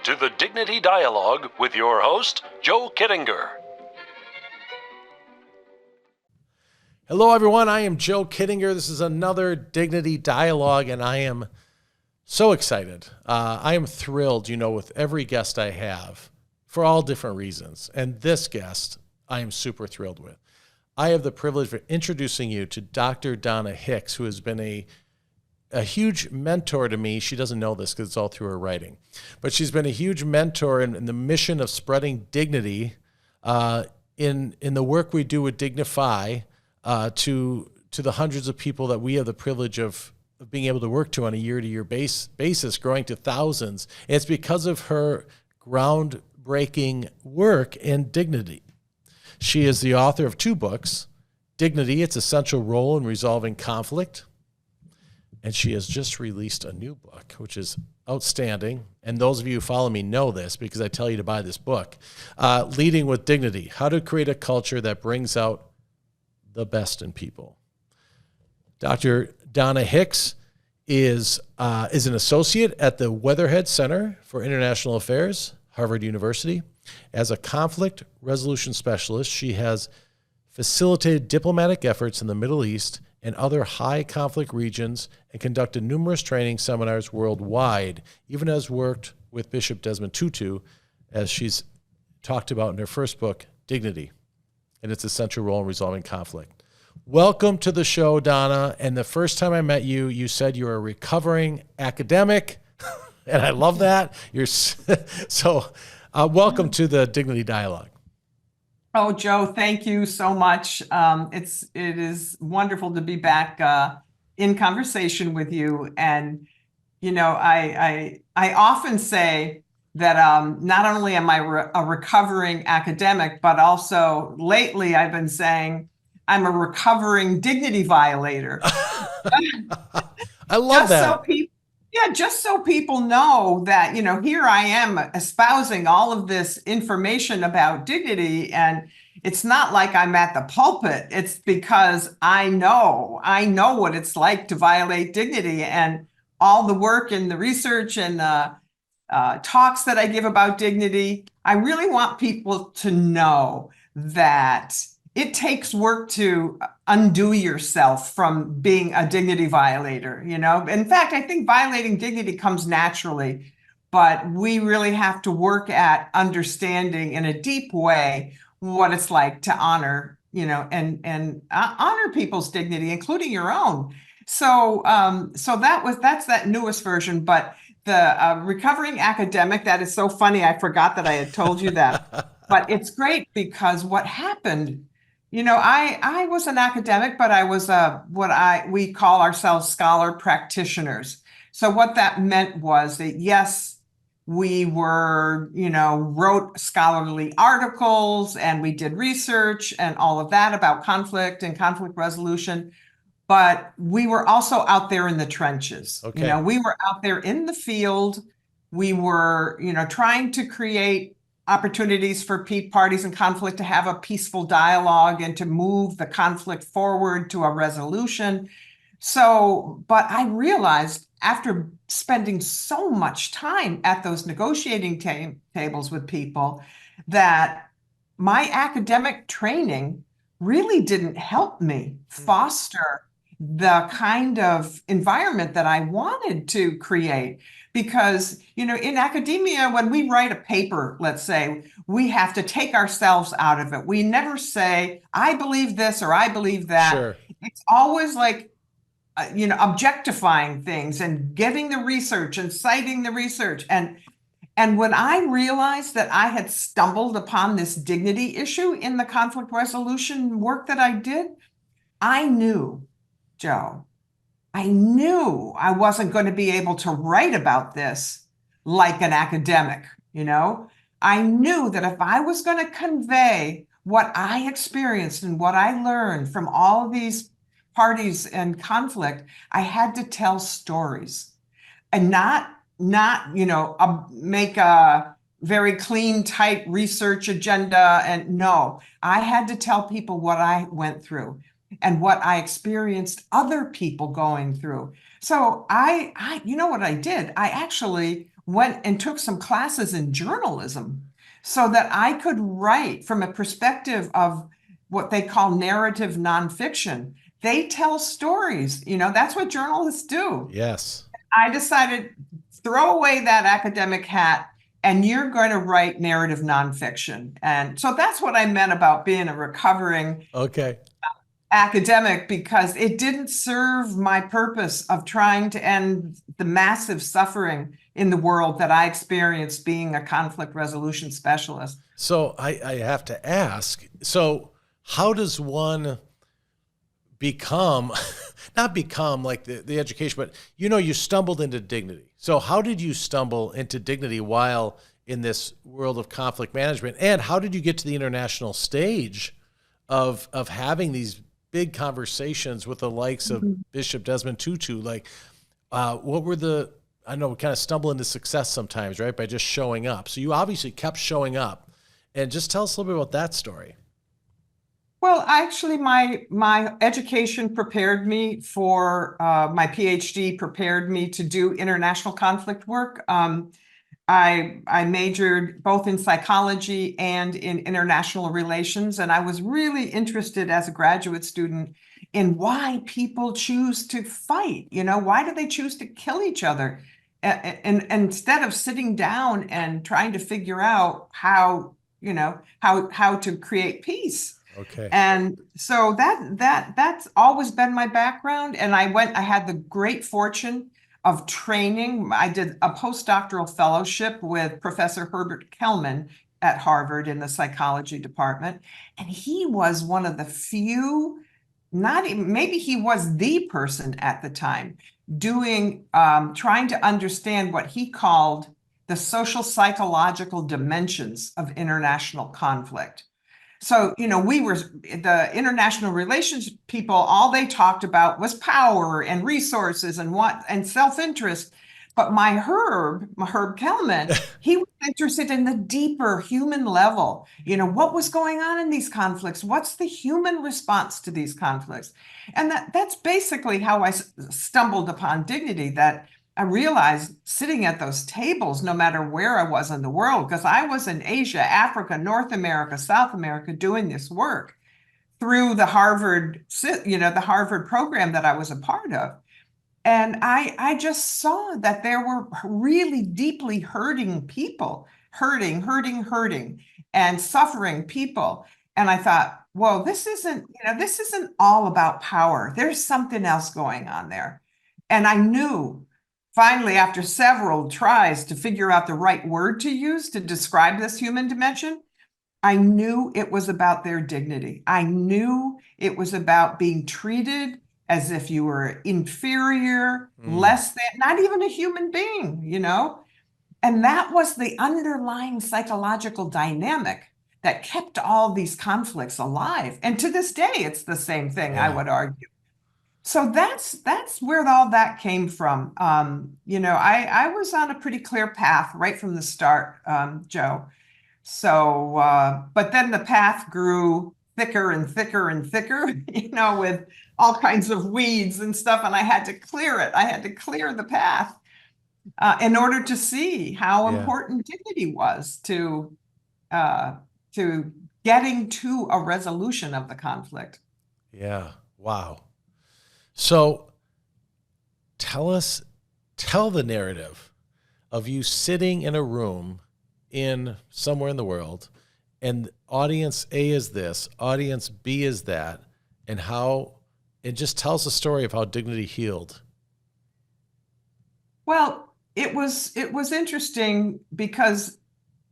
to the Dignity Dialogue with your host, Joe Kiedinger. Hello, everyone. I am Joe Kiedinger. This is another Dignity Dialogue, and I am so excited. I am thrilled, with every guest I have for all different reasons. And this guest, I am super thrilled with. I have the privilege of introducing you to Dr. Donna Hicks, who has been a huge mentor to me. She doesn't know this because it's all through her writing. But she's been a huge mentor in the mission of spreading dignity in the work we do with Dignify to the hundreds of people that we have the privilege of being able to work to on a year-to-year basis, growing to thousands. And it's because of her groundbreaking work in dignity. She is the author of 2 books, Dignity, Its Essential Role in Resolving Conflict. And she has just released a new book, which is outstanding. And those of you who follow me know this because I tell you to buy this book, Leading with Dignity, How to Create a Culture that Brings Out the Best in People. Dr. Donna Hicks is an associate at the Weatherhead Center for International Affairs, Harvard University. As a conflict resolution specialist, she has facilitated diplomatic efforts in the Middle East and other high conflict regions and conducted numerous training seminars worldwide, even has worked with Bishop Desmond Tutu, as she's talked about in her first book, Dignity, and its essential role in resolving conflict. Welcome to the show, Donna. And the first time I met you, you said you were a recovering academic, and I love that. Welcome to the Dignity Dialogue. Oh, Joe, thank you so much. It is wonderful to be back in conversation with you. And, I often say that not only am I a recovering academic, but also lately I've been saying I'm a recovering dignity violator. I love that. Just so people know that, here I am espousing all of this information about dignity, and it's not like I'm at the pulpit. It's because I know what it's like to violate dignity, and all the work and the research and the talks that I give about dignity. I really want people to know that it takes work to undo yourself from being a dignity violator, In fact, I think violating dignity comes naturally, but we really have to work at understanding in a deep way what it's like to honor, and honor people's dignity, including your own. So that's that newest version, but the recovering academic, that is so funny. I forgot that I had told you that, but it's great because what happened, I was an academic, but I was we call ourselves scholar practitioners. So what that meant was that, yes, we were, wrote scholarly articles and we did research and all of that about conflict and conflict resolution, but we were also out there in the trenches. Okay. We were out there in the field. We were, trying to create opportunities for parties in conflict to have a peaceful dialogue and to move the conflict forward to a resolution. But I realized after spending so much time at those negotiating tables with people that my academic training really didn't help me foster the kind of environment that I wanted to create. Because, in academia, when we write a paper, let's say, we have to take ourselves out of it. We never say, I believe this or I believe that. Sure. It's always like, objectifying things and getting the research and citing the research. And when I realized that I had stumbled upon this dignity issue in the conflict resolution work that I did, I knew, Joe, I knew I wasn't going to be able to write about this like an academic, I knew that if I was going to convey what I experienced and what I learned from all of these parties and conflict, I had to tell stories and not make a very clean, tight research agenda. And no, I had to tell people what I went through and what I experienced other people going through. So you know what I did? I actually went and took some classes in journalism so that I could write from a perspective of what they call narrative nonfiction. They tell stories, that's what journalists do. Yes. I decided throw away that academic hat and you're going to write narrative nonfiction. And so that's what I meant about being a recovering Okay. academic, because it didn't serve my purpose of trying to end the massive suffering in the world that I experienced being a conflict resolution specialist. So I have to ask, so how does one become, not become like the education, but you stumbled into dignity. So how did you stumble into dignity while in this world of conflict management? And how did you get to the international stage of having these big conversations with the likes of Bishop Desmond Tutu? Like, what were I know we kind of stumble into success sometimes, right? By just showing up. So you obviously kept showing up, and just tell us a little bit about that story. Well, actually, my education prepared me for my PhD, prepared me to do international conflict work. I majored both in psychology and in international relations, and I was really interested as a graduate student in why people choose to fight. Why do they choose to kill each other? And instead of sitting down and trying to figure out how to create peace. Okay. And so that's always been my background. And I had the great fortune of training. I did a postdoctoral fellowship with Professor Herbert Kellman at Harvard in the psychology department. And he was one of the few, maybe he was the person at the time trying to understand what he called the social psychological dimensions of international conflict. So, the international relations people, all they talked about was power and resources and self-interest. But my Herb Kellman, he was interested in the deeper human level. What was going on in these conflicts? What's the human response to these conflicts? And that's basically how I stumbled upon dignity, that I realized sitting at those tables, no matter where I was in the world, because I was in Asia, Africa, North America, South America, doing this work through the Harvard program that I was a part of. And I just saw that there were really deeply hurting people, hurting, and suffering people. And I thought, whoa, this isn't all about power. There's something else going on there. And I knew finally, after several tries to figure out the right word to use to describe this human dimension, I knew it was about their dignity. I knew it was about being treated as if you were inferior, less than, not even a human being, And that was the underlying psychological dynamic that kept all these conflicts alive. And to this day, it's the same thing, Yeah. I would argue. So that's where all that came from. I was on a pretty clear path right from the start, Joe. So, but then the path grew thicker and thicker and thicker, with all kinds of weeds and stuff, and I had to clear it. I had to clear the path in order to see how important dignity was to getting to a resolution of the conflict. Yeah. Wow. So tell the narrative of you sitting in a room somewhere in the world, and audience A is this, audience B is that, and how it just tells the story of how dignity healed. Well, it was interesting because,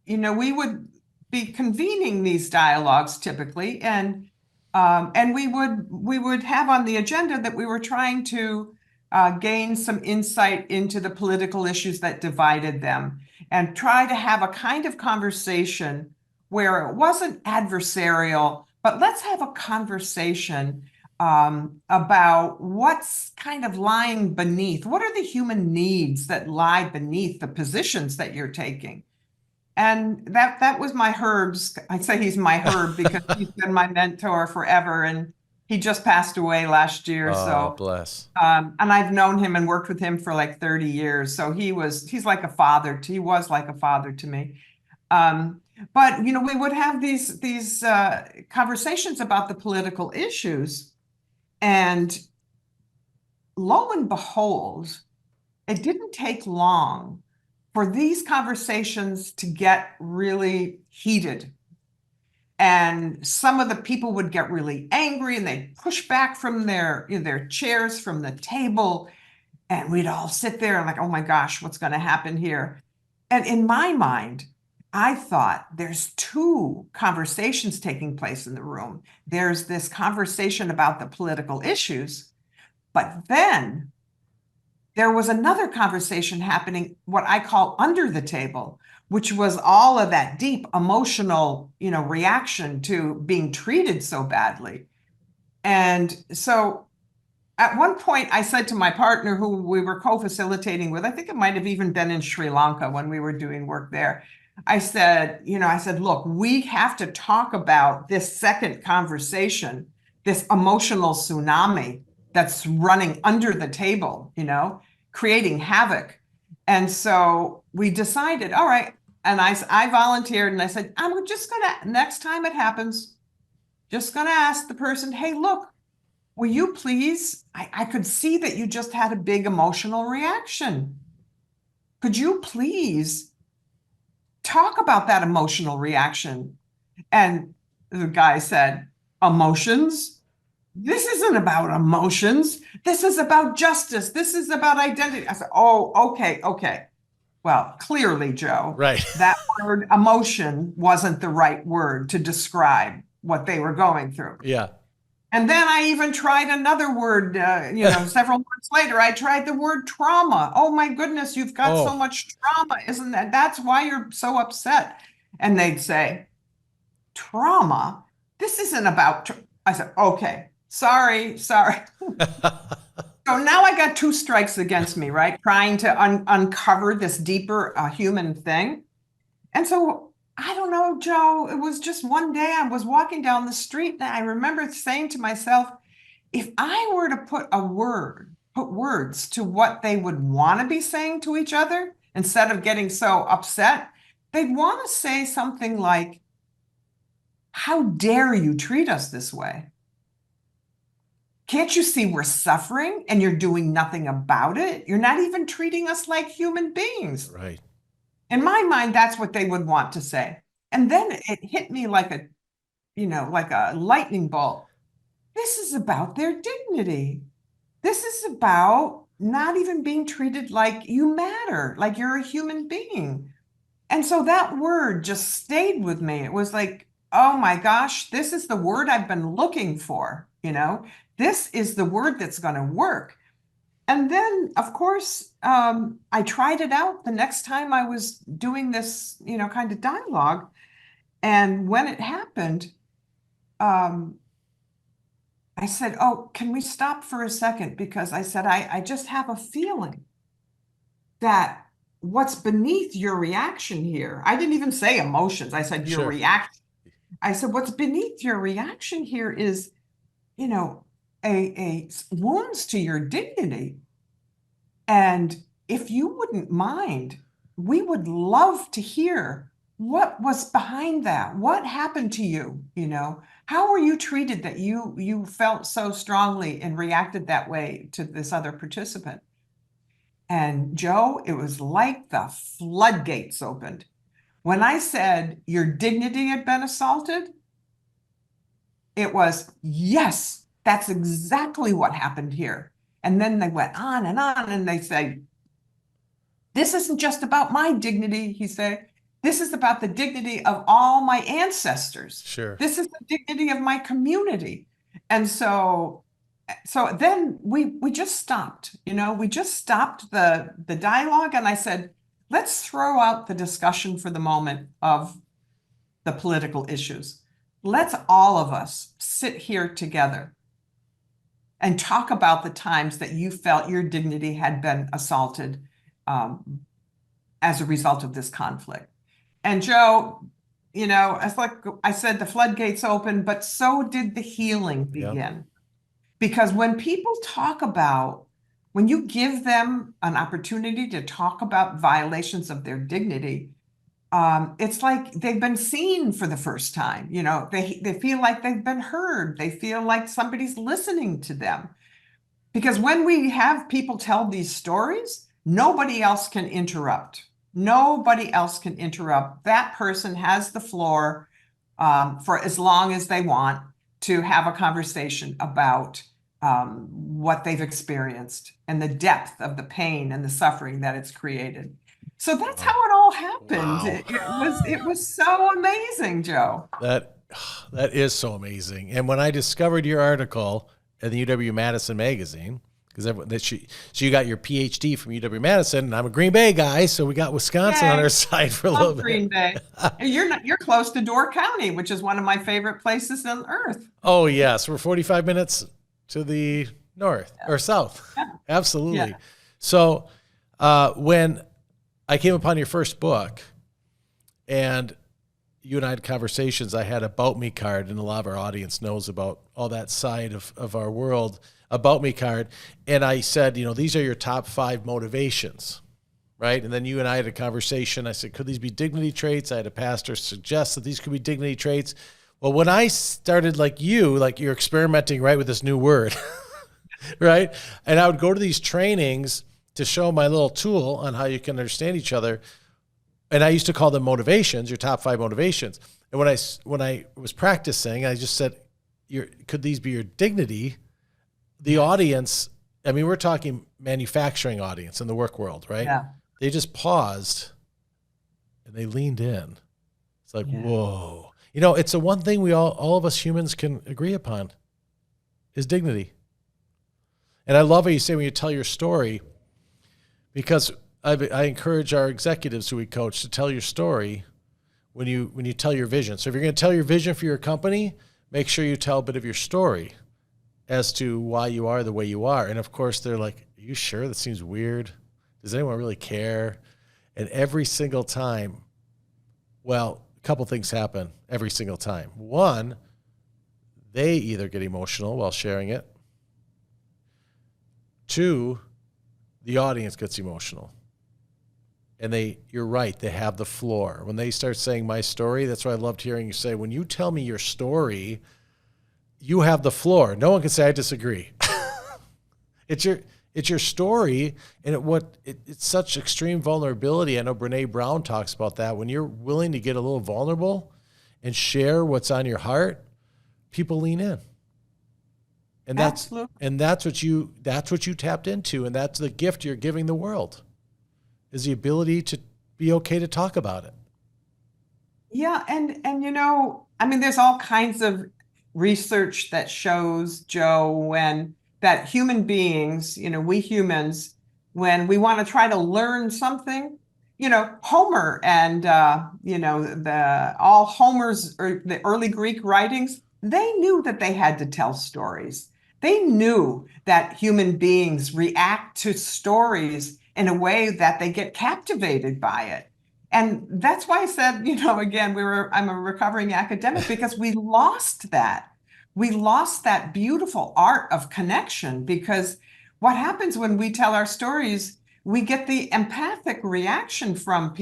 we would be convening these dialogues typically, and we would have on the agenda that we were trying to gain some insight into the political issues that divided them, and try to have a kind of conversation where it wasn't adversarial, but let's have a conversation about what's kind of lying beneath. What are the human needs that lie beneath the positions that you're taking? And that was my Herb's. I say he's my Herb because he's been my mentor forever. And He just passed away last year. Oh, So, bless. and I've known him and worked with him for like 30 years. So he's like a father. He was like a father to me. But we would have these conversations about the political issues, and lo and behold, it didn't take long for these conversations to get really heated. And some of the people would get really angry and they'd push back from their chairs, from the table. And we'd all sit there and like, oh my gosh, what's going to happen here? And in my mind, I thought there's two conversations taking place in the room. There's this conversation about the political issues, but then there was another conversation happening, what I call under the table, which was all of that deep emotional, reaction to being treated so badly. And so at one point, I said to my partner, who we were co-facilitating with, I think it might have even been in Sri Lanka when we were doing work there. I said, look, we have to talk about this second conversation, this emotional tsunami that's running under the table, creating havoc. And so we decided, all right. And I volunteered and I said, I'm just gonna, next time it happens, just gonna ask the person, hey, look, will you please, I could see that you just had a big emotional reaction. Could you please talk about that emotional reaction? And the guy said, emotions? This isn't about emotions. This is about justice. This is about identity. I said, oh, okay. Well, clearly, Joe, Right. that word emotion wasn't the right word to describe what they were going through. Yeah. And then I even tried another word, several months later, I tried the word trauma. Oh my goodness, you've got so much trauma. Isn't that's why you're so upset? And they'd say, trauma? This isn't about, I said, okay, sorry. So now I got two strikes against me, right? Trying to uncover this deeper human thing. And so I don't know, Joe, it was just one day I was walking down the street and I remember saying to myself, if I were to put words to what they would want to be saying to each other, instead of getting so upset, they'd want to say something like, how dare you treat us this way? Can't you see we're suffering and you're doing nothing about it? You're not even treating us like human beings. Right. In my mind, that's what they would want to say. And then it hit me like a lightning bolt. This is about their dignity. This is about not even being treated like you matter, like you're a human being. And so that word just stayed with me. It was like, oh my gosh, this is the word I've been looking for. This is the word that's going to work. And then, of course, I tried it out the next time I was doing this, kind of dialogue. And when it happened, I said, oh, can we stop for a second? Because I said, I just have a feeling that what's beneath your reaction here, I didn't even say emotions. I said, your reaction. I said, what's beneath your reaction here is, a wounds to your dignity. And if you wouldn't mind, we would love to hear what was behind that. What happened to you? How were you treated that you felt so strongly and reacted that way to this other participant? And Joe, it was like the floodgates opened. When I said your dignity had been assaulted, it was, yes, that's exactly what happened here. And then they went on and they say, this isn't just about my dignity, he said. This is about the dignity of all my ancestors. Sure. This is the dignity of my community. And so then we just stopped, we just stopped the dialogue. And I said, let's throw out the discussion for the moment of the political issues. Let's all of us sit here together and talk about the times that you felt your dignity had been assaulted as a result of this conflict. And Joe, it's like I said, the floodgates opened, but so did the healing begin. Because when you give them an opportunity to talk about violations of their dignity, it's like they've been seen for the first time. They feel like they've been heard. They feel like somebody's listening to them. Because when we have people tell these stories, nobody else can interrupt. Nobody else can interrupt. That person has the floor for as long as they want to have a conversation about what they've experienced and the depth of the pain and the suffering that it's created. So that's how it all happened. Wow. It was so amazing, Joe. That is so amazing. And when I discovered your article in the UW-Madison magazine, so you got your PhD from UW-Madison, and I'm a Green Bay guy, so we got Wisconsin on our side for a little bit. Green Bay. You're close to Door County, which is one of my favorite places on earth. Oh yes, we're 45 minutes to the north or south. Yeah. Absolutely. Yeah. So when I came upon your first book, and you and I had conversations, I had a About Me card, and a lot of our audience knows about all that side of our world, About Me card. And I said, these are your top 5 motivations, right? And then you and I had a conversation. I said, could these be dignity traits? I had a pastor suggest that these could be dignity traits. Well, when I started like you're experimenting, right, with this new word, right? And I would go to these trainings to show my little tool on how you can understand each other. And I used to call them motivations, your top 5 motivations. And when I was practicing, I just said, could these be your dignity? The audience, I mean, we're talking manufacturing audience in the work world, right? Yeah. They just paused and they leaned in. It's like, whoa. It's the one thing we all of us humans can agree upon is dignity. And I love how you say when you tell your story, because I encourage our executives who we coach to tell your story when you tell your vision. So if you're going to tell your vision for your company, make sure you tell a bit of your story as to why you are the way you are. And of course, they're like, are you sure? That seems weird. Does anyone really care? And every single time, well, a couple things happen every single time. One, they either get emotional while sharing it. 2, the audience gets emotional. And you're right, they have the floor. When they start saying my story, that's why I loved hearing you say, when you tell me your story, you have the floor. No one can say I disagree. It's your story, and it's such extreme vulnerability. I know Brene Brown talks about that. When you're willing to get a little vulnerable and share what's on your heart, people lean in. And that's what you tapped into, and that's the gift you're giving the world, is the ability to be okay to talk about it. Yeah, and I mean, there's all kinds of research that shows, Joe, that human beings, we humans, when we want to try to learn something, Homer and all Homer's or the early Greek writings, they knew that they had to tell stories. They knew that human beings react to stories in a way that they get captivated by it. And that's why I said, again, I'm a recovering academic, because we lost that. We lost that beautiful art of connection, because what happens when we tell our stories, we get the empathic reaction from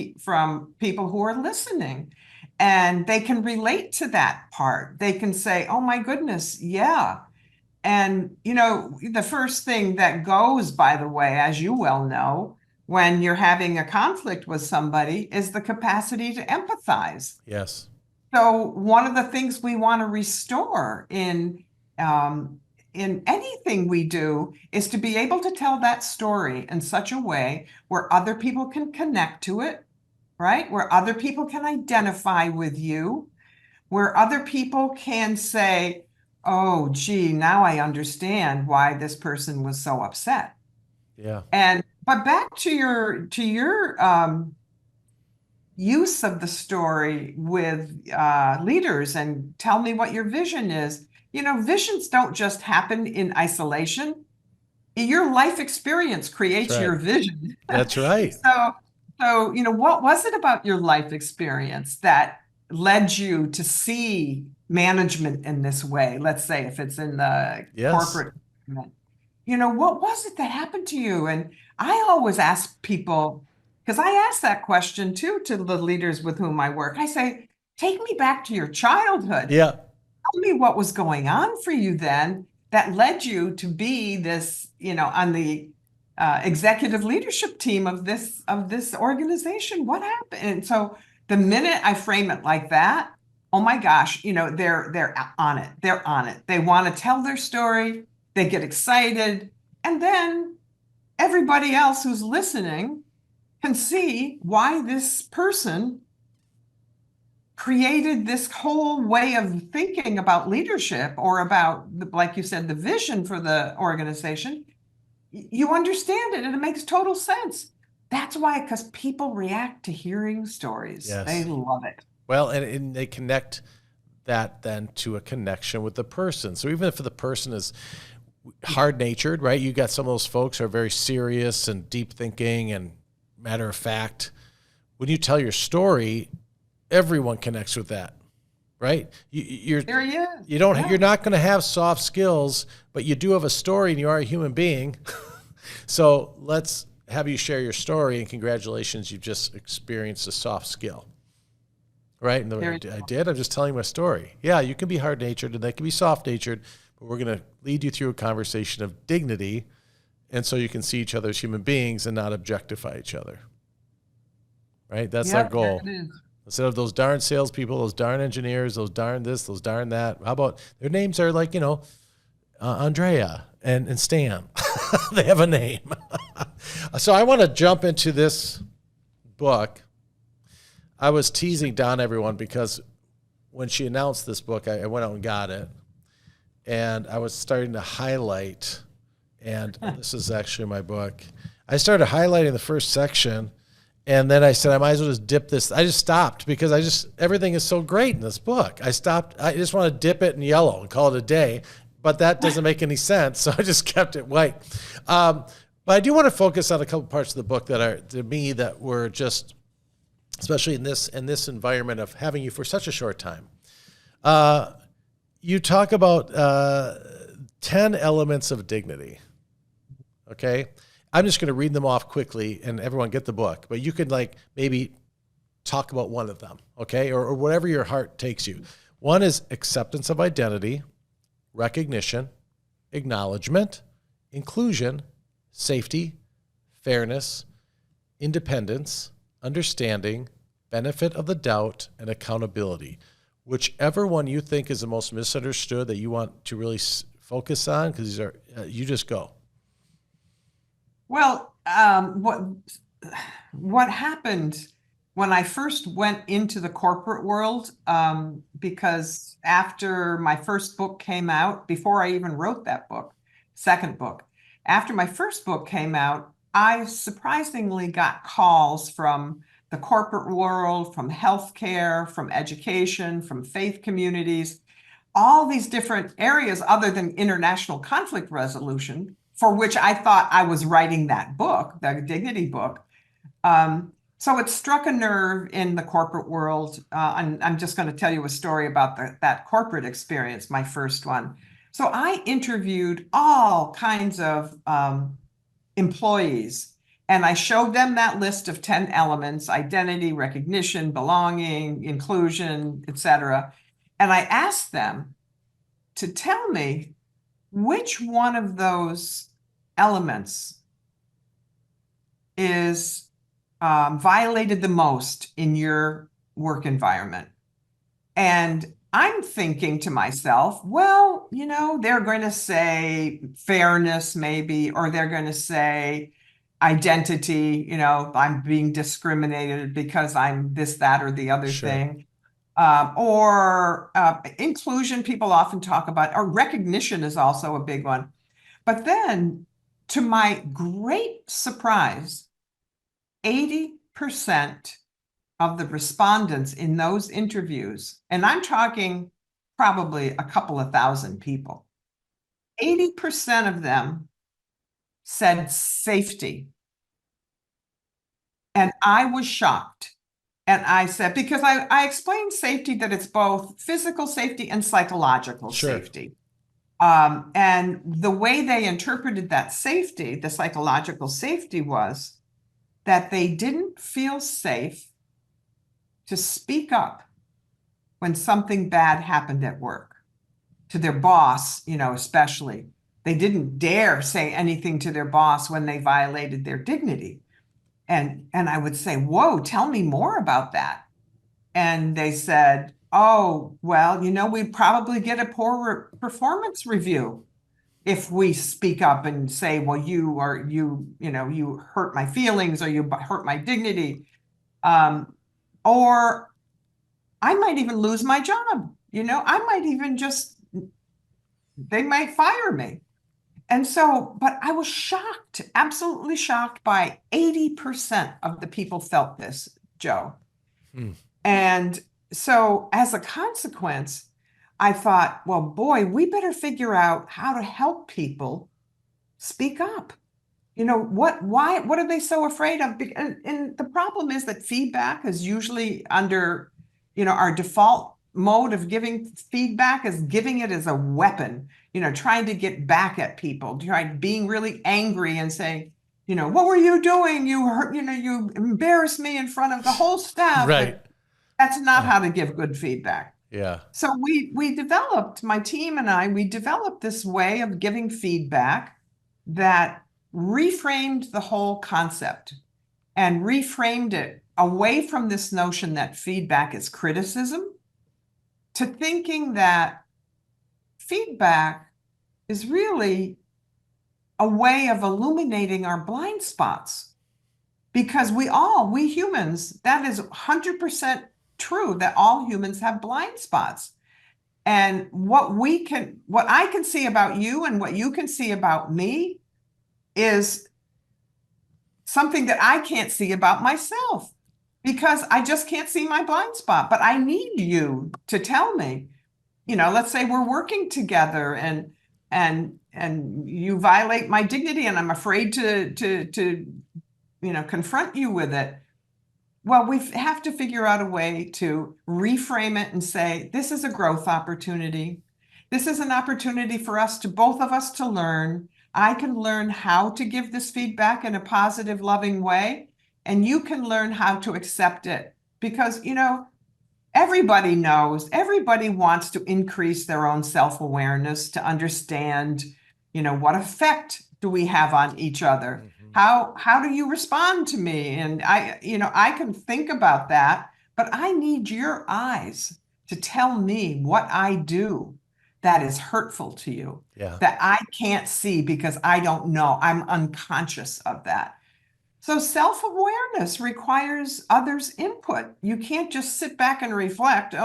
people who are listening, and they can relate to that part. They can say, oh my goodness, yeah. And, the first thing that goes, by the way, as you well know, when you're having a conflict with somebody is the capacity to empathize. Yes. So one of the things we want to restore in anything we do is to be able to tell that story in such a way where other people can connect to it, right? Where other people can identify with you, where other people can say, oh, gee, now I understand why this person was so upset. Yeah. But back to your use of the story with leaders, and tell me what your vision is. Visions don't just happen in isolation. Your life experience creates your vision. That's right. So, what was it about your life experience that led you to see management in this way? Let's say if it's in the corporate What was it that happened to you? And I always ask people, because I ask that question too to the leaders with whom I work. I say, take me back to your childhood. Yeah. Tell me what was going on for you then that led you to be this, on the executive leadership team of this organization. What happened? And so the minute I frame it like that, oh my gosh, they're on it. They're on it. They want to tell their story. They get excited. And then everybody else who's listening can see why this person created this whole way of thinking about leadership or about, like you said, the vision for the organization. You understand it and it makes total sense. That's why, because people react to hearing stories. Yes. They love it. Well, and they connect that then to a connection with the person. So even if the person is hard-natured, right? You got some of those folks who are very serious and deep thinking and matter of fact. When you tell your story, everyone connects with that, right? There he is. You're not going to have soft skills, but you do have a story and you are a human being. So let's have you share your story, and congratulations, you've just experienced a soft skill. Right? And I did. I'm just telling my story. Yeah, you can be hard-natured and they can be soft-natured, but we're going to lead you through a conversation of dignity, and so you can see each other as human beings and not objectify each other. Right? That's our goal. Instead of those darn salespeople, those darn engineers, those darn this, those darn that. How about their names are like, Andrea and Stan. They have a name. So I want to jump into this book. I was teasing Donna, everyone, because when she announced this book, I went out and got it. And I was starting to highlight, and this is actually my book. I started highlighting the first section, and then I said, I might as well just dip this. I just stopped because everything is so great in this book. I stopped. I just want to dip it in yellow and call it a day, but that doesn't make any sense. So I just kept it white. But I do want to focus on a couple parts of the book that are, to me, that were just, especially in this environment of having you for such a short time. You talk about 10 elements of dignity. Okay? I'm just going to read them off quickly, and everyone get the book. But you could maybe talk about one of them, okay? Or whatever your heart takes you. One is acceptance of identity, recognition, acknowledgement, inclusion, safety, fairness, independence, understanding, benefit of the doubt, and accountability. Whichever one you think is the most misunderstood that you want to really focus on, because these are, you just go. Well, what happened when I first went into the corporate world, because after my first book came out, before I even wrote that book, second book, after my first book came out, I surprisingly got calls from the corporate world, from healthcare, from education, from faith communities, all these different areas other than international conflict resolution, for which I thought I was writing that book, the Dignity book. So it struck a nerve in the corporate world. And I'm just going to tell you a story about that corporate experience, my first one. So I interviewed all kinds of employees, and I showed them that list of 10 elements: identity, recognition, belonging, inclusion, etc. And I asked them to tell me which one of those elements is violated the most in your work environment. And I'm thinking to myself, well, they're going to say fairness maybe, or they're going to say identity, I'm being discriminated because I'm this, that, or the other thing. Or inclusion, people often talk about, or recognition is also a big one. But then, to my great surprise, 80% of the respondents in those interviews, and I'm talking probably a couple of thousand people, 80% of them said safety. And I was shocked. And I said, because I explained safety, that it's both physical safety and psychological safety. And the way they interpreted that safety, the psychological safety, was that they didn't feel safe to speak up when something bad happened at work, to their boss, especially. They didn't dare say anything to their boss when they violated their dignity. And I would say, whoa, tell me more about that. And they said, oh, well, we'd probably get a poor performance review if we speak up and say, well, you hurt my feelings, or you hurt my dignity. Or I might even lose my job. I might even they might fire me. And so, but I was shocked, absolutely shocked by 80% of the people felt this, Joe. And so as a consequence, I thought, well, boy, we better figure out how to help people speak up. What are they so afraid of? And the problem is that feedback is usually under, our default mode of giving feedback is giving it as a weapon, trying to get back at people, being really angry and saying, what were you doing? You hurt, you embarrassed me in front of the whole staff. Right. That's not how to give good feedback. Yeah. So we developed, my team and I, we developed this way of giving feedback that reframed the whole concept and reframed it away from this notion that feedback is criticism to thinking that feedback is really a way of illuminating our blind spots. Because we humans, that is 100% true, that all humans have blind spots. And what I can see about you and what you can see about me is something that I can't see about myself, because I just can't see my blind spot. But I need you to tell me, let's say we're working together and you violate my dignity and I'm afraid to confront you with it. Well, we have to figure out a way to reframe it and say, this is a growth opportunity. This is an opportunity for both of us to learn. I can learn how to give this feedback in a positive, loving way, and you can learn how to accept it. Because, everybody knows, everybody wants to increase their own self-awareness, to understand, what effect do we have on each other? How do you respond to me? And I can think about that, but I need your eyes to tell me what I do that is hurtful to you, that I can't see because I don't know. I'm unconscious of that. So self-awareness requires others' input. You can't just sit back and reflect. That's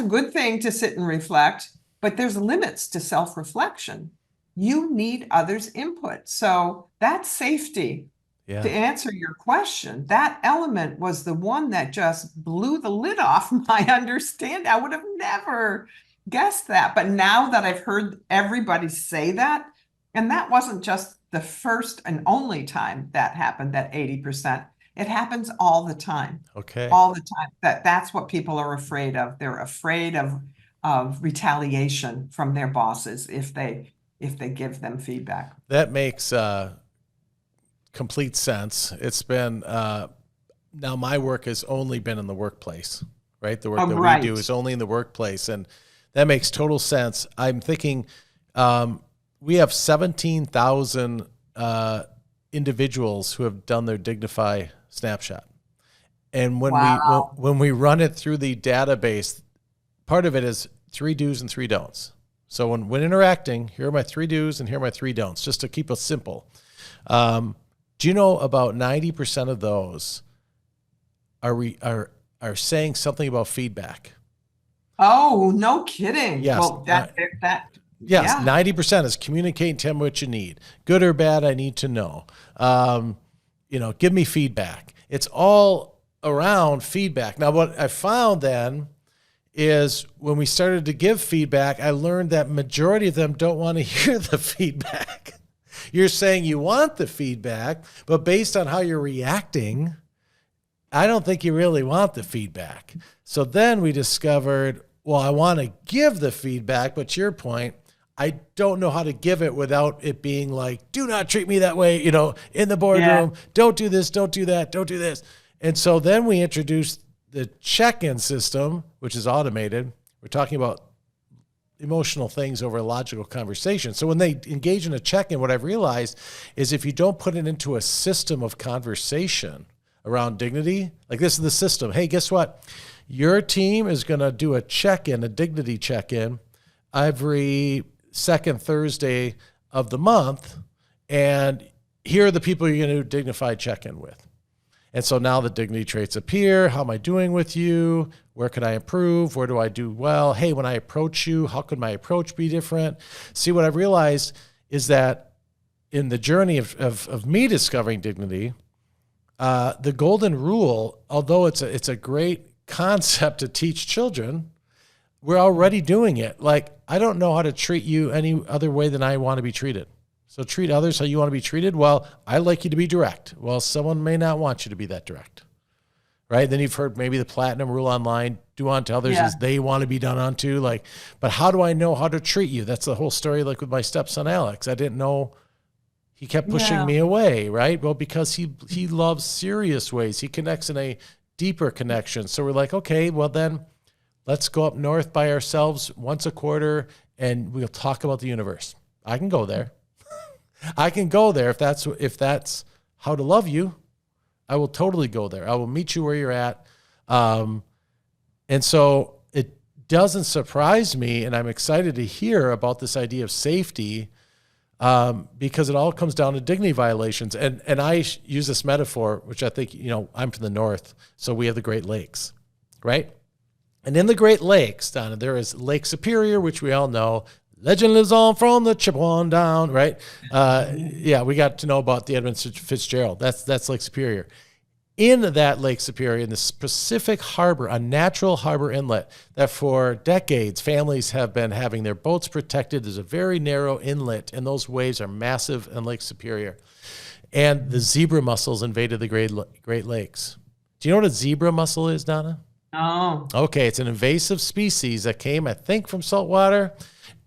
a good thing to sit and reflect, but there's limits to self-reflection. You need others' input. So that safety, to answer your question, that element was the one that just blew the lid off my understanding. I would have never guessed that. But now that I've heard everybody say that, and that wasn't just the first and only time that happened, that 80%, it happens all the time. Okay. All the time. That's what people are afraid of. They're afraid of retaliation from their bosses if they give them feedback. That makes complete sense. It's been, now my work has only been in the workplace, right? The work we do is only in the workplace. And that makes total sense. I'm thinking we have 17,000 individuals who have done their Dignify snapshot. And when we run it through the database, part of it is 3 do's and 3 don'ts. So when interacting, here are my 3 do's and here are my 3 don'ts, just to keep it simple. Do you know about 90% of those are saying something about feedback? Oh, no kidding. Yes. Well, Yes, 90% is communicate, tell me what you need. Good or bad, I need to know. Give me feedback. It's all around feedback. Now, what I found then is when we started to give feedback, I learned that majority of them don't want to hear the feedback. You're saying you want the feedback, but based on how you're reacting, I don't think you really want the feedback. So then we discovered, well, I want to give the feedback, but to your point, I don't know how to give it without it being like, do not treat me that way, in the boardroom. Yeah. Don't do this, don't do that, don't do this. And so then we introduced the check-in system, which is automated. We're talking about emotional things over a logical conversation. So when they engage in a check-in, what I've realized is if you don't put it into a system of conversation around dignity, like this is the system. Hey, guess what? Your team is going to do a check-in, a dignity check-in every second Thursday of the month. And here are the people you're going to do Dignify check-in with. And so now the dignity traits appear. How am I doing with you? Where could I improve? Where do I do well? Hey, when I approach you, how could my approach be different? See, what I've realized is that in the journey of me discovering dignity, the golden rule, although it's a great concept to teach children, we're already doing it. Like, I don't know how to treat you any other way than I want to be treated. So treat others how you want to be treated. Well, I like you to be direct. Well, someone may not want you to be that direct, right? Then you've heard maybe the platinum rule online, do unto others as they want to be done unto. But how do I know how to treat you? That's the whole story. Like with my stepson, Alex, I didn't know. He kept pushing me away, right? Well, because he loves serious ways. He connects in a deeper connection. So we're like, okay, well then let's go up north by ourselves once a quarter and we'll talk about the universe. I can go there. I can go there if that's how to love you. I will totally go there. I will meet you where you're at. And so it doesn't surprise me, and I'm excited to hear about this idea of safety because it all comes down to dignity violations. And I use this metaphor, which I think, I'm from the north, so we have the Great Lakes, right? And in the Great Lakes, Donna, there is Lake Superior, which we all know. Legend lives on from the Chippewa down, right? We got to know about the Edmund Fitzgerald. That's Lake Superior. In that Lake Superior, in the Pacific Harbor, a natural harbor inlet that for decades families have been having their boats protected. There's a very narrow inlet, and those waves are massive in Lake Superior. And the zebra mussels invaded the Great Lakes. Do you know what a zebra mussel is, Donna? Oh. Okay, it's an invasive species that came, I think, from saltwater.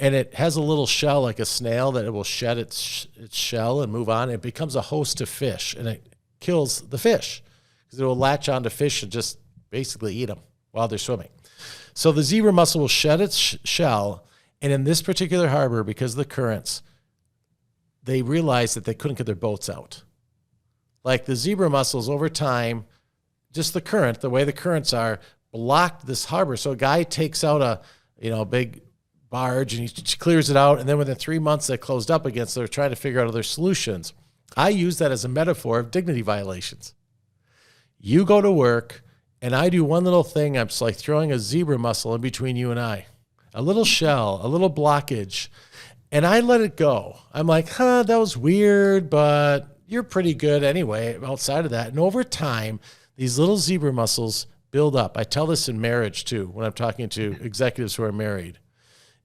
And it has a little shell like a snail that it will shed its shell and move on. It becomes a host to fish, and it kills the fish because it will latch onto fish and just basically eat them while they're swimming. So the zebra mussel will shed its shell, and in this particular harbor, because of the currents, they realized that they couldn't get their boats out. Like the zebra mussels over time, just the current, the way the currents are, blocked this harbor. So a guy takes out a big barge and he clears it out, and then within 3 months they closed up again, so they're trying to figure out other solutions. I use that as a metaphor of dignity violations. You go to work and I do one little thing. I'm just like throwing a zebra mussel in between you and I, a little shell, a little blockage, and I let it go. I'm like, that was weird, but you're pretty good anyway outside of that. And over time, these little zebra mussels build up. I tell this in marriage too when I'm talking to executives who are married.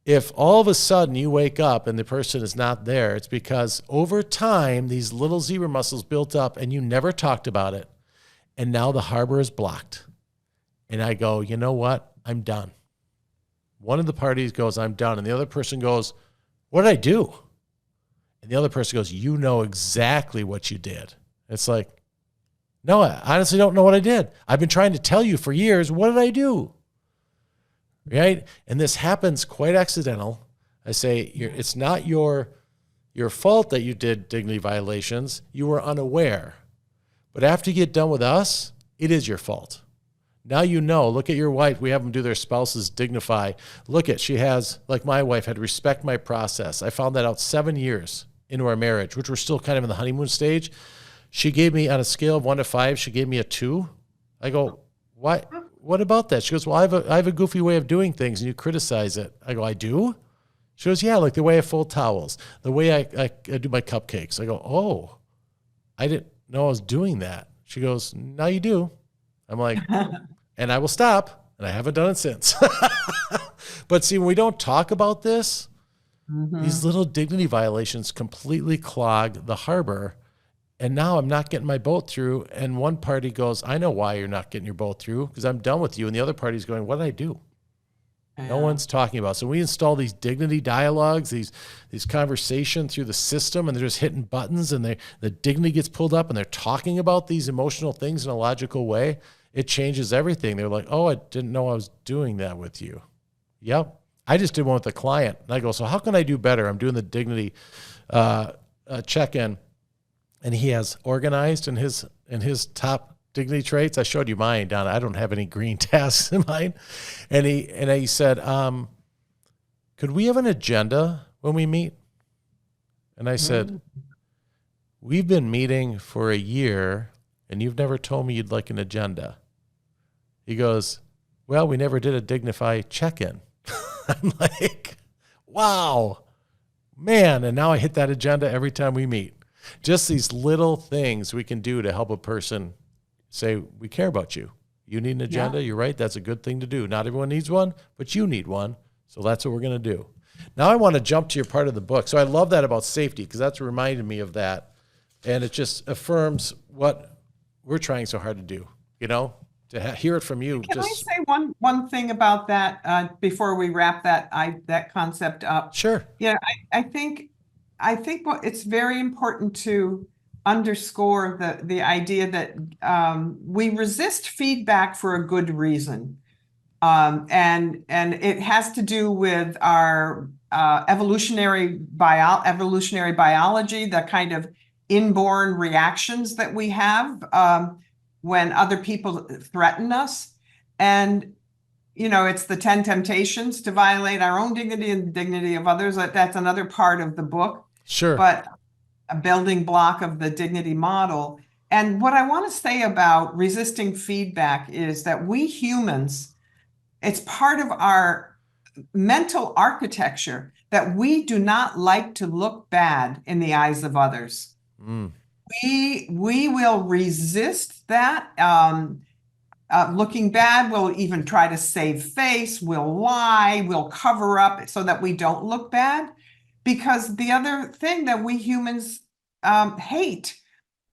If all of a sudden you wake up and the person is not there, it's because over time, these little zebra mussels built up and you never talked about it. And now the harbor is blocked. And I go, you know what? I'm done. One of the parties goes, I'm done. And the other person goes, what did I do? And the other person goes, you know exactly what you did. It's like, no, I honestly don't know what I did. I've been trying to tell you for years. What did I do? Right? And this happens quite accidental. I say it's not your fault that you did dignity violations. You were unaware. But after you get done with us, it is your fault. Now you know. Look at your wife. We have them do their spouses Dignify. Look at, she has, like my wife, had respect my process. I found that out 7 years into our marriage, which we're still kind of in the honeymoon stage. She gave me, on a scale of 1 to 5, she gave me a 2. I go, why? What about that? She goes, well, I have a goofy way of doing things, and you criticize it. I go, I do? She goes, yeah, like the way I fold towels, the way I do my cupcakes. I go, oh, I didn't know I was doing that. She goes, now you do. I'm like, and I will stop, and I haven't done it since. But see, when we don't talk about this, these little dignity violations completely clog the harbor. And now I'm not getting my boat through. And one party goes, I know why you're not getting your boat through, because I'm done with you. And the other party's going, what did I do? No one's talking about it. So we install these dignity dialogues, these conversation through the system, and they're just hitting buttons, and the dignity gets pulled up, and they're talking about these emotional things in a logical way. It changes everything. They're like, oh, I didn't know I was doing that with you. Yep. I just did one with a client. And I go, so how can I do better? I'm doing the dignity check-in, and he has organized in his top dignity traits. I showed you mine, Donna. I don't have any green tasks in mine. And he said, could we have an agenda when we meet? And I said, we've been meeting for a year and you've never told me you'd like an agenda. He goes, well, we never did a Dignify check-in. I'm like, wow, man. And now I hit that agenda every time we meet. Just these little things we can do to help a person say, we care about you. You need an agenda. Yeah. You're right. That's a good thing to do. Not everyone needs one, but you need one. So that's what we're going to do. Now I want to jump to your part of the book. So I love that about safety, because that's reminded me of that. And it just affirms what we're trying so hard to do, to hear it from you. Can I say one thing about that before we wrap that concept up? Sure. Yeah, I think it's very important to underscore the idea that we resist feedback for a good reason. And it has to do with our evolutionary biology, the kind of inborn reactions that we have when other people threaten us. And, it's the 10 temptations to violate our own dignity and the dignity of others. That's another part of the book. Sure. But a building block of the dignity model. And what I want to say about resisting feedback is that we humans, it's part of our mental architecture that we do not like to look bad in the eyes of others. We will resist that. Looking bad, we'll even try to save face, we'll lie, we'll cover up so that we don't look bad. Because the other thing that we humans hate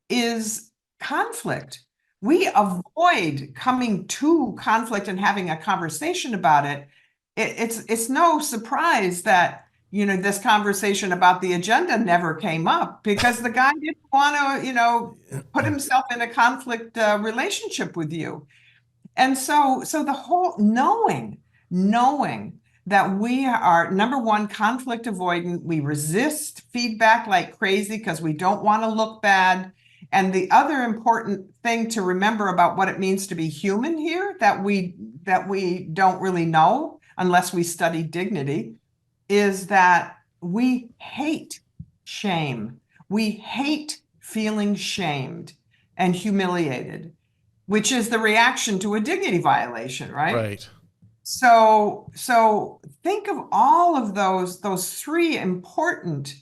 is conflict. We avoid coming to conflict and having a conversation about it. It's no surprise that this conversation about the agenda never came up, because the guy didn't want to put himself in a conflict relationship with you. And so the whole knowing that we are, number one, conflict avoidant. We resist feedback like crazy because we don't want to look bad. And the other important thing to remember about what it means to be human here, that we don't really know unless we study dignity, is that we hate shame. We hate feeling shamed and humiliated, which is the reaction to a dignity violation, right? Right. So think of all of those three important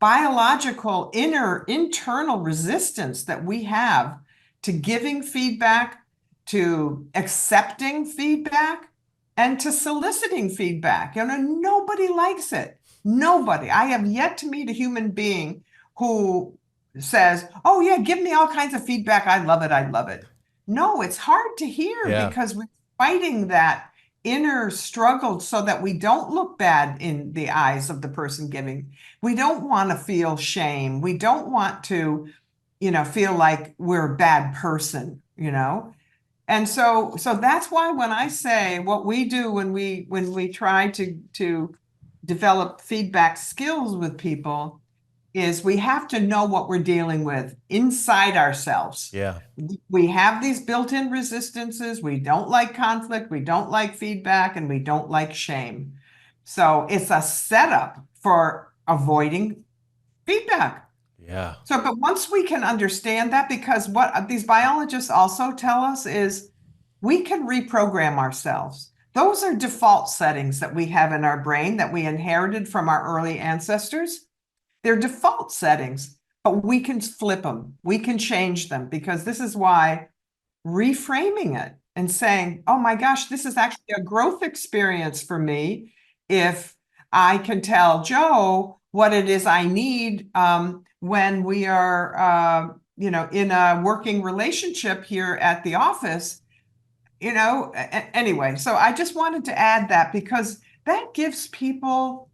biological internal resistance that we have to giving feedback, to accepting feedback, and to soliciting feedback. Nobody likes it. Nobody. I have yet to meet a human being who says, oh yeah, give me all kinds of feedback. I love it. I love it. No, it's hard to hear because we're fighting that inner struggle so that we don't look bad in the eyes of the person giving. We don't want to feel shame. We don't want to, feel like we're a bad person, And so that's why when I say what we do when we try to develop feedback skills with people is we have to know what we're dealing with inside ourselves. Yeah. We have these built-in resistances. We don't like conflict. We don't like feedback, and we don't like shame. So it's a setup for avoiding feedback. Yeah. So, but once we can understand that, because what these biologists also tell us is we can reprogram ourselves. Those are default settings that we have in our brain that we inherited from our early ancestors. They're default settings, but we can flip them. We can change them, because this is why reframing it and saying, oh my gosh, this is actually a growth experience for me if I can tell Joe what it is I need when we are, in a working relationship here at the office. Anyway, so I just wanted to add that because that gives people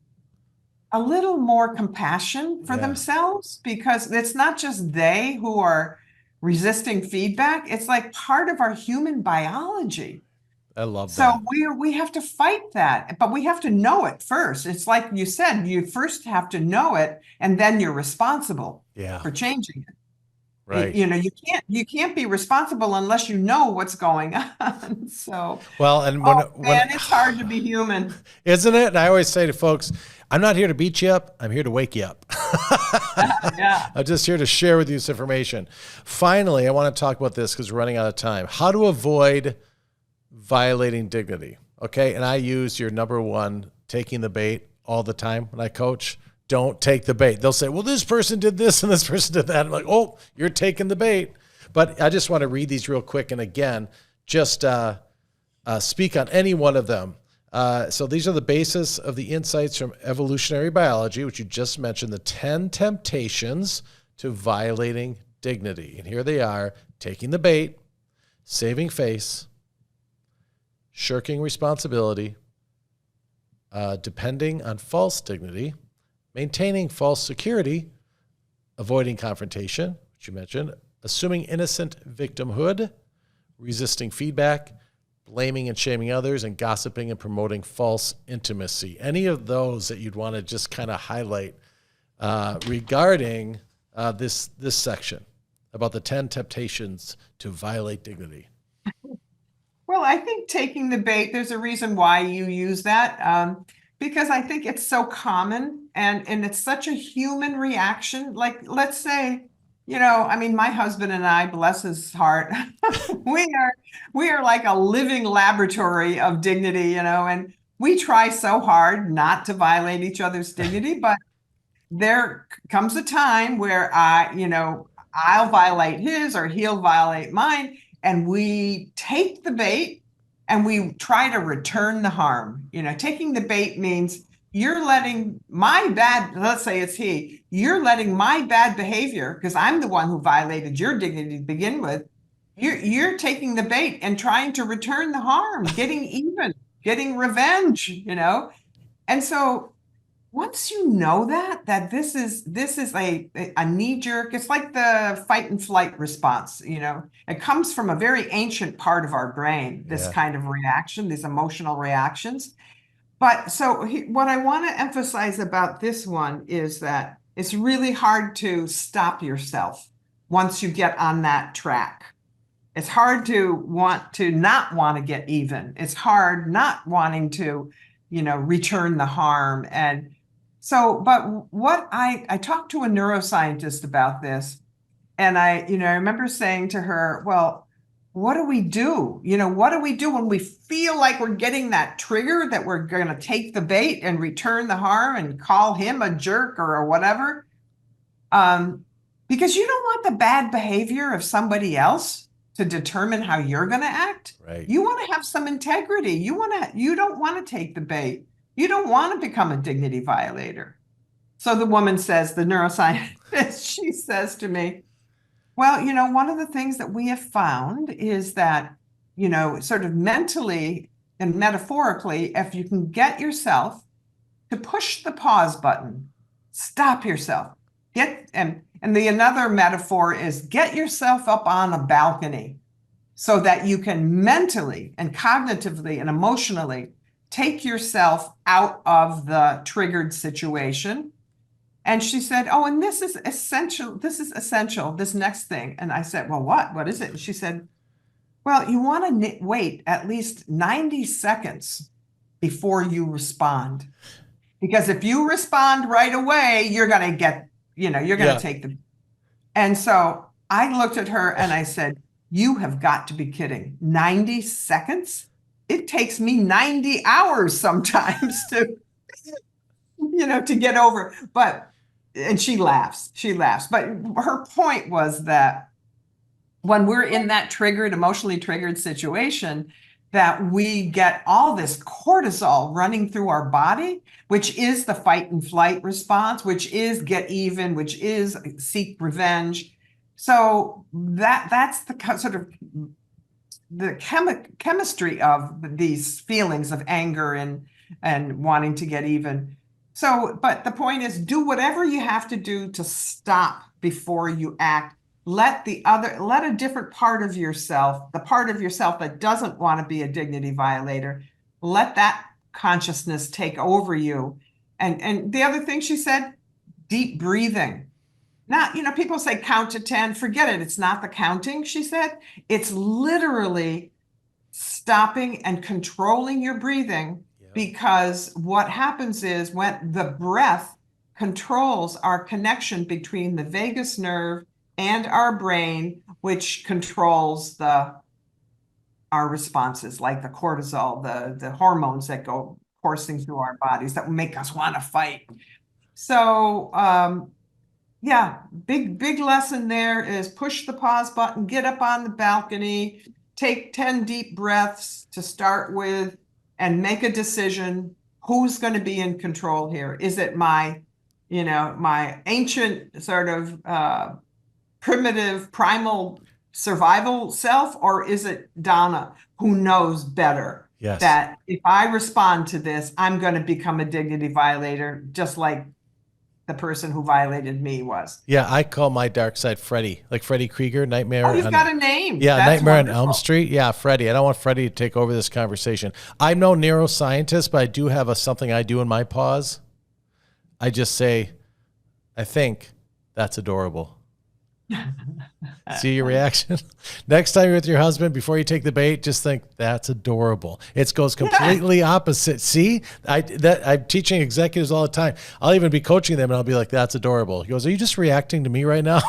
a little more compassion for themselves, because it's not just they who are resisting feedback. It's like part of our human biology. I love So that. we have to fight that, but we have to know it first. It's like you said, you first have to know it, and then you're responsible for changing it. Right. You can't be responsible unless you know what's going on. So, Well, and man, it's hard to be human. Isn't it? And I always say to folks, I'm not here to beat you up. I'm here to wake you up. Yeah. I'm just here to share with you this information. Finally, I want to talk about this because we're running out of time. How to avoid violating dignity. Okay. And I use your number one, taking the bait, all the time when I coach. Don't take the bait. They'll say, well, this person did this and this person did that. I'm like, oh, you're taking the bait. But I just want to read these real quick. And again, just speak on any one of them. So these are the basis of the insights from evolutionary biology, which you just mentioned, the 10 temptations to violating dignity. And here they are: taking the bait, saving face, shirking responsibility, depending on false dignity, maintaining false security, avoiding confrontation, which you mentioned, assuming innocent victimhood, resisting feedback, blaming and shaming others, and gossiping and promoting false intimacy. Any of those that you'd want to just kind of highlight regarding this section about the 10 temptations to violate dignity? Well, I think taking the bait, there's a reason why you use that. Because I think it's so common and it's such a human reaction. Like, let's say, my husband and I, bless his heart, we are like a living laboratory of dignity, and we try so hard not to violate each other's dignity, but there comes a time where I'll violate his or he'll violate mine, and we take the bait and we try to return the harm. Taking the bait means you're letting my bad, let's say it's he, you're letting my bad behavior, because I'm the one who violated your dignity to begin with. You're taking the bait and trying to return the harm, getting even, getting revenge, And so once you know that this is a knee jerk, it's like the fight and flight response. It comes from a very ancient part of our brain, this kind of reaction, these emotional reactions. But so what I want to emphasize about this one is that it's really hard to stop yourself once you get on that track. It's hard to not want to get even. It's hard not wanting to, return the harm. And so, but what I talked to a neuroscientist about this, and I remember saying to her, well, what do we do? What do we do when we feel like we're getting that trigger that we're going to take the bait and return the harm and call him a jerk or whatever? Because you don't want the bad behavior of somebody else to determine how you're going to act. Right. You want to have some integrity. You don't want to take the bait. You don't want to become a dignity violator. So the woman says, the neuroscientist, she says to me, well, one of the things that we have found is that, sort of mentally and metaphorically, if you can get yourself to push the pause button, stop yourself, and another metaphor is get yourself up on a balcony so that you can mentally and cognitively and emotionally take yourself out of the triggered situation. And she said, oh, and this is essential, this next thing. And I said, well, what is it? And she said, well, you want to wait at least 90 seconds before you respond. Because if you respond right away, you're going to get, you're going to take the. And so I looked at her and I said, you have got to be kidding. 90 seconds? It takes me 90 hours sometimes to get over. And she laughs. But her point was that when we're in that emotionally triggered situation, that we get all this cortisol running through our body, which is the fight and flight response, which is get even, which is seek revenge. So that's the sort of chemistry of these feelings of anger and wanting to get even. So, but the point is, do whatever you have to do to stop before you act. Let a different part of yourself, the part of yourself that doesn't want to be a dignity violator, let that consciousness take over you. And the other thing she said, deep breathing. Not, people say count to 10, forget it. It's not the counting, she said. It's literally stopping and controlling your breathing, because what happens is when the breath controls our connection between the vagus nerve and our brain, which controls our responses, like the cortisol, the hormones that go coursing through our bodies that make us want to fight. So, yeah, big lesson there is push the pause button, get up on the balcony, take 10 deep breaths to start with, and make a decision. Who's going to be in control here? Is it my ancient sort of primitive, primal survival self, or is it Donna, who knows better? Yes. That if I respond to this, I'm going to become a dignity violator, just like the person who violated me was. Yeah, I call my dark side Freddy, like Freddy Krueger, Nightmare. Oh, you've got a name. Yeah, That's Nightmare wonderful. on Elm Street. Yeah, Freddy. I don't want Freddy to take over this conversation. I'm no neuroscientist, but I do have something I do in my pause. I just say, I think that's adorable. See your reaction? Next time you're with your husband, before you take the bait, just think, that's adorable. It goes completely opposite. See, I'm teaching executives all the time. I'll even be coaching them and I'll be like, that's adorable. He goes, are you just reacting to me right now?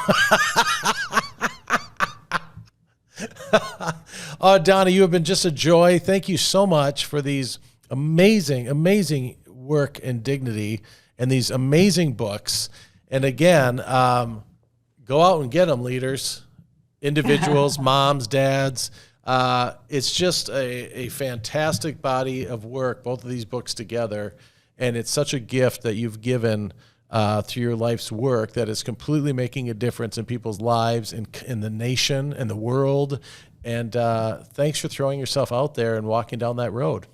Oh, Donna, you have been just a joy. Thank you so much for these amazing work and dignity and these amazing books. And again, go out and get them, leaders, individuals, moms, dads. It's just a fantastic body of work, both of these books together. And it's such a gift that you've given through your life's work that is completely making a difference in people's lives, in the nation and the world. And thanks for throwing yourself out there and walking down that road.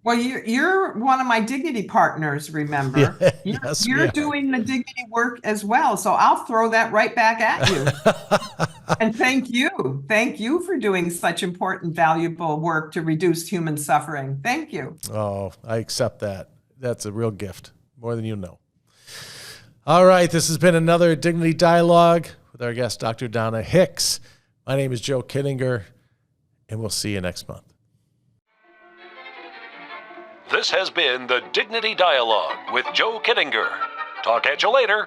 Well, you're one of my dignity partners, remember? Yeah, yes, you're doing the dignity work as well. So I'll throw that right back at you. And thank you. Thank you for doing such important, valuable work to reduce human suffering. Thank you. Oh, I accept that. That's a real gift, more than you know. All right, this has been another Dignity Dialogue with our guest, Dr. Donna Hicks. My name is Joe Kiedinger, and we'll see you next month. This has been the Dignity Dialogue with Joe Kiedinger. Talk at you later.